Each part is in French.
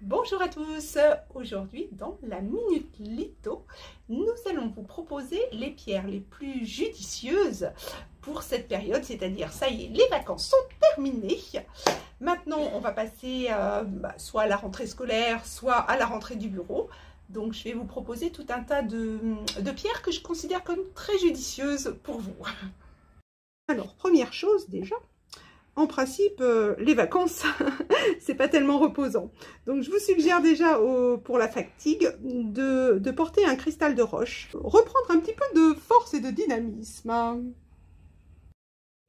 Bonjour à tous, aujourd'hui dans la Minute Litho, nous allons vous proposer les pierres les plus judicieuses pour cette période, c'est-à-dire ça y est, les vacances sont terminées. Maintenant on va passer soit à la rentrée scolaire, soit à la rentrée du bureau. Donc je vais vous proposer tout un tas de pierres que je considère comme très judicieuses pour vous. Alors première chose déjà, en principe, les vacances, c'est pas tellement reposant. Donc, je vous suggère déjà pour la fatigue de porter un cristal de roche. Reprendre un petit peu de force et de dynamisme.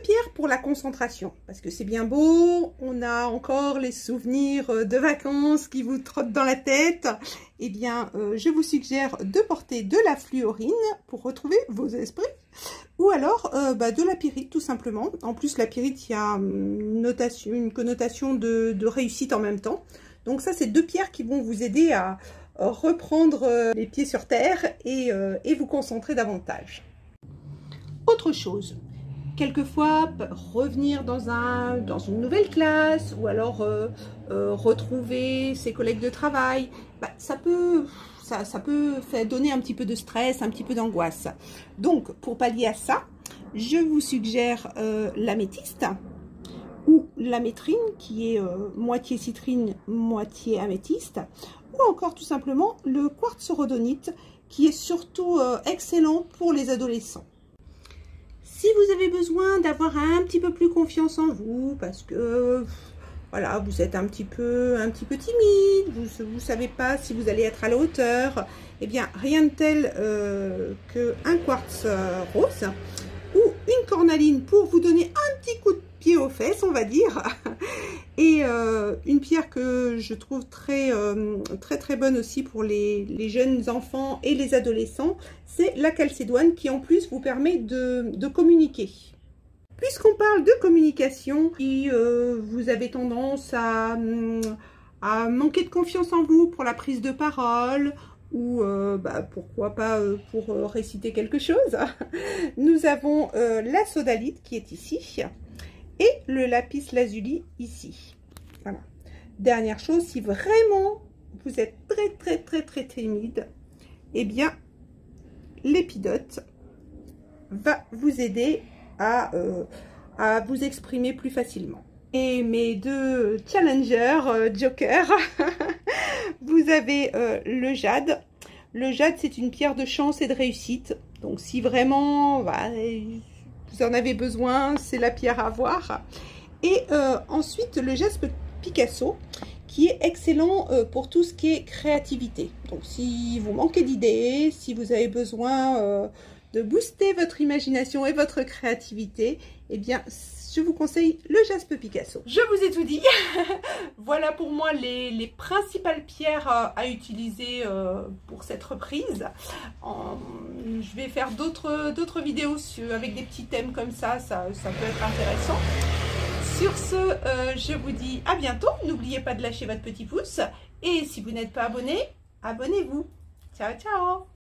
Pierre pour la concentration, parce que c'est bien beau, on a encore les souvenirs de vacances qui vous trottent dans la tête. Eh bien, je vous suggère de porter de la fluorine pour retrouver vos esprits, ou alors de la pyrite tout simplement. En plus, la pyrite, il y a une connotation de réussite en même temps. Donc ça, c'est deux pierres qui vont vous aider à reprendre les pieds sur terre et vous concentrer davantage. Autre chose. Quelquefois, revenir dans une nouvelle classe ou alors retrouver ses collègues de travail, ça peut donner un petit peu de stress, un petit peu d'angoisse. Donc, pour pallier à ça, je vous suggère l'améthyste ou l'amétrine qui est moitié citrine, moitié améthyste, ou encore tout simplement le quartz rhodonite qui est surtout excellent pour les adolescents. Si vous avez besoin d'avoir un petit peu plus confiance en vous, parce que voilà, vous êtes un petit peu timide, vous ne savez pas si vous allez être à la hauteur, eh bien rien de tel qu'un quartz rose ou une cornaline pour vous donner un petit coup de pied aux fesses, on va dire. Et une pierre que je trouve très bonne aussi pour les jeunes enfants et les adolescents, c'est la chalcédoine qui en plus vous permet de communiquer. Puisqu'on parle de communication, si vous avez tendance à manquer de confiance en vous pour la prise de parole, ou pourquoi pas pour réciter quelque chose, nous avons la sodalite qui est ici. Et le lapis lazuli ici. Voilà. Dernière chose, si vraiment vous êtes très timide, eh bien l'épidote va vous aider à vous exprimer plus facilement. Et mes deux challengers, Joker, vous avez le jade. Le jade, c'est une pierre de chance et de réussite. Donc si vraiment vous en avez besoin, c'est la pierre à avoir. Et ensuite, le jaspe Picasso, qui est excellent pour tout ce qui est créativité. Donc, si vous manquez d'idées, si vous avez besoin de booster votre imagination et votre créativité, eh bien, je vous conseille le jaspe Picasso. Je vous ai tout dit. Voilà pour moi les principales pierres à utiliser pour cette reprise. Je vais faire d'autres vidéos avec des petits thèmes comme ça peut être intéressant. Sur ce, je vous dis à bientôt. N'oubliez pas de lâcher votre petit pouce. Et si vous n'êtes pas abonné, abonnez-vous. Ciao, ciao!